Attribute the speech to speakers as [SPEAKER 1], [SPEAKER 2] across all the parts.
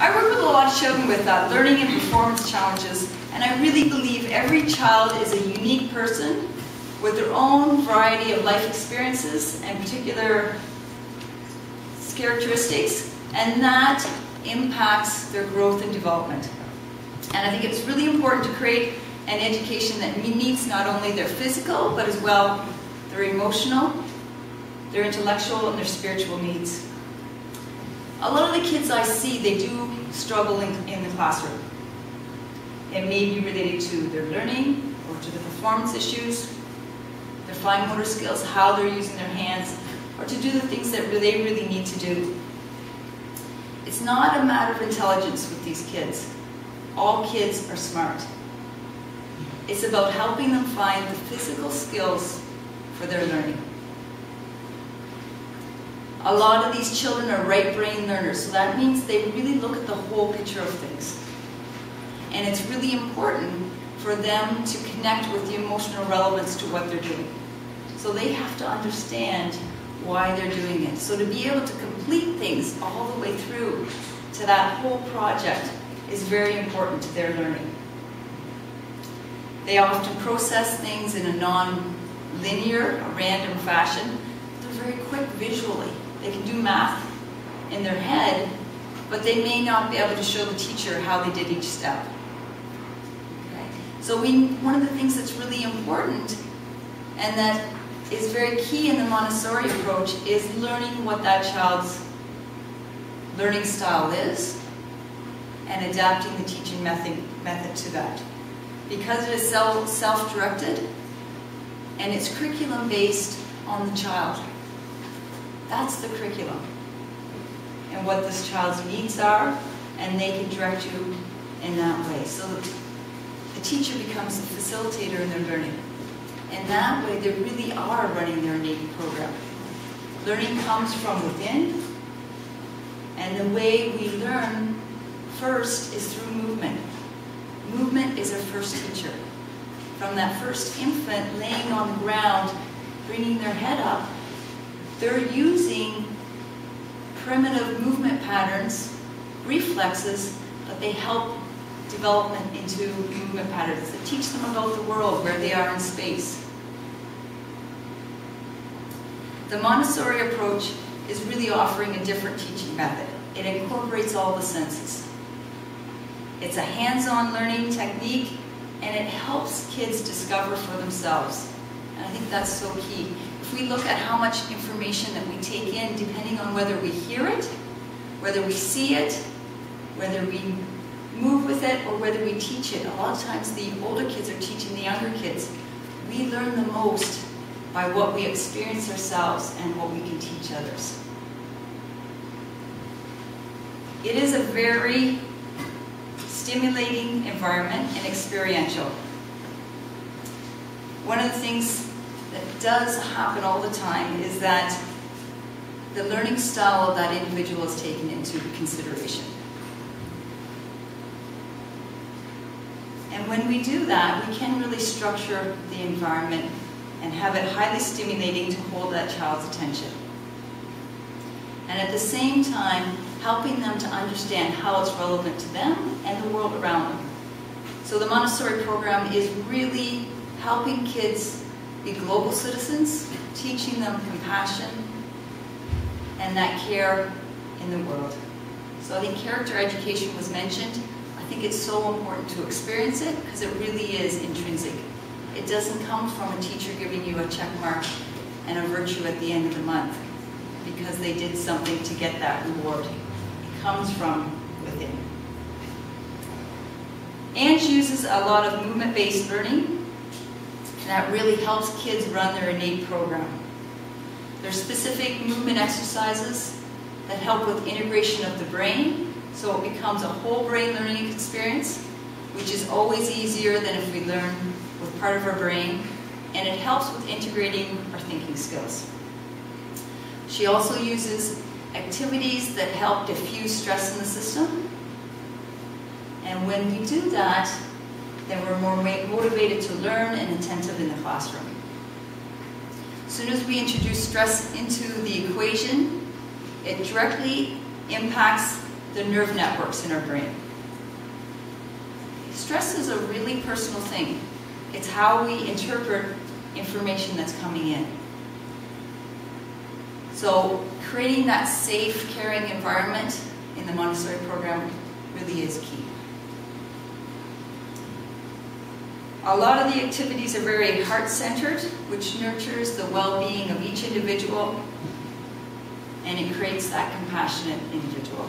[SPEAKER 1] I work with a lot of children with learning and performance challenges, and I really believe every child is a unique person with their own variety of life experiences and particular characteristics, and that impacts their growth and development. And I think it's really important to create an education that meets not only their physical, but as well their emotional, their intellectual, and their spiritual needs. A lot of the kids I see, they do struggle in the classroom. It may be related to their learning or to the performance issues, their fine motor skills, how they're using their hands, or to do the things that they really need to do. It's not a matter of intelligence with these kids. All kids are smart. It's about helping them find the physical skills for their learning. A lot of these children are right brain learners, so that means they really look at the whole picture of things. And it's really important for them to connect with the emotional relevance to what they're doing. So they have to understand why they're doing it. So to be able to complete things all the way through to that whole project is very important to their learning. They often process things in a non-linear, random fashion. They're very quick visually. They can do math in their head, but they may not be able to show the teacher how they did each step. Okay? So one of the things that's really important and that is very key in the Montessori approach is learning what that child's learning style is and adapting the teaching method to that. Because it is self-directed and it's curriculum based on the child. That's the curriculum and what this child's needs are, and they can direct you in that way. So the teacher becomes a facilitator in their learning. In that way, they really are running their innate program. Learning comes from within, and the way we learn first is through movement. Movement is our first teacher. From that first infant laying on the ground, bringing their head up, they're using primitive movement patterns, reflexes, but they help development into movement patterns that teach them about the world, where they are in space. The Montessori approach is really offering a different teaching method. It incorporates all the senses. It's a hands-on learning technique, and it helps kids discover for themselves. And I think that's so key. If we look at how much information that we take in, depending on whether we hear it, whether we see it, whether we move with it, or whether we teach it, a lot of times the older kids are teaching the younger kids. We learn the most by what we experience ourselves and what we can teach others. It is a very stimulating environment and experiential. One of the things that does happen all the time is that the learning style of that individual is taken into consideration. And when we do that, we can really structure the environment and have it highly stimulating to hold that child's attention. And at the same time, helping them to understand how it's relevant to them and the world around them. So the Montessori program is really helping kids be global citizens, teaching them compassion and that care in the world. So I think character education was mentioned. I think it's so important to experience it because it really is intrinsic. It doesn't come from a teacher giving you a check mark and a virtue at the end of the month because they did something to get that reward. It comes from within. Ange uses a lot of movement-based learning. That really helps kids run their innate program. There's specific movement exercises that help with integration of the brain, so it becomes a whole brain learning experience, which is always easier than if we learn with part of our brain, and it helps with integrating our thinking skills. She also uses activities that help diffuse stress in the system, and when we do that, then we're more motivated to learn and attentive in the classroom. As soon as we introduce stress into the equation, it directly impacts the nerve networks in our brain. Stress is a really personal thing. It's how we interpret information that's coming in. So creating that safe, caring environment in the Montessori program really is key. A lot of the activities are very heart-centered, which nurtures the well-being of each individual, and it creates that compassionate individual.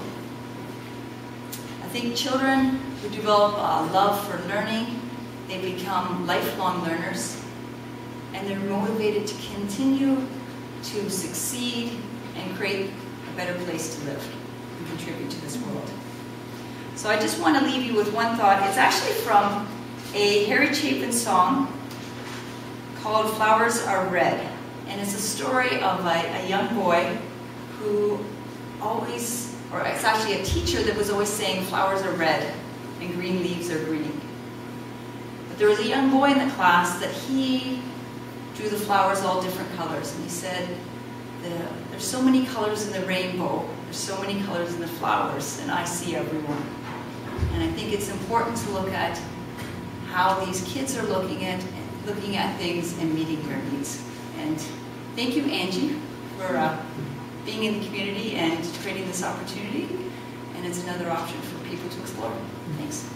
[SPEAKER 1] I think children who develop a love for learning, they become lifelong learners, and they're motivated to continue to succeed and create a better place to live and contribute to this world. So I just want to leave you with one thought. It's actually from a Harry Chapin song called Flowers Are Red. And it's a story of a young boy who always, or it's actually a teacher that was always saying flowers are red and green leaves are green. But there was a young boy in the class that he drew the flowers all different colors, and he said, there's so many colors in the rainbow, there's so many colors in the flowers, and I see everyone. And I think it's important to look at how these kids are looking at things and meeting their needs. And thank you, Angie, for being in the community and creating this opportunity. And it's another option for people to explore. Thanks.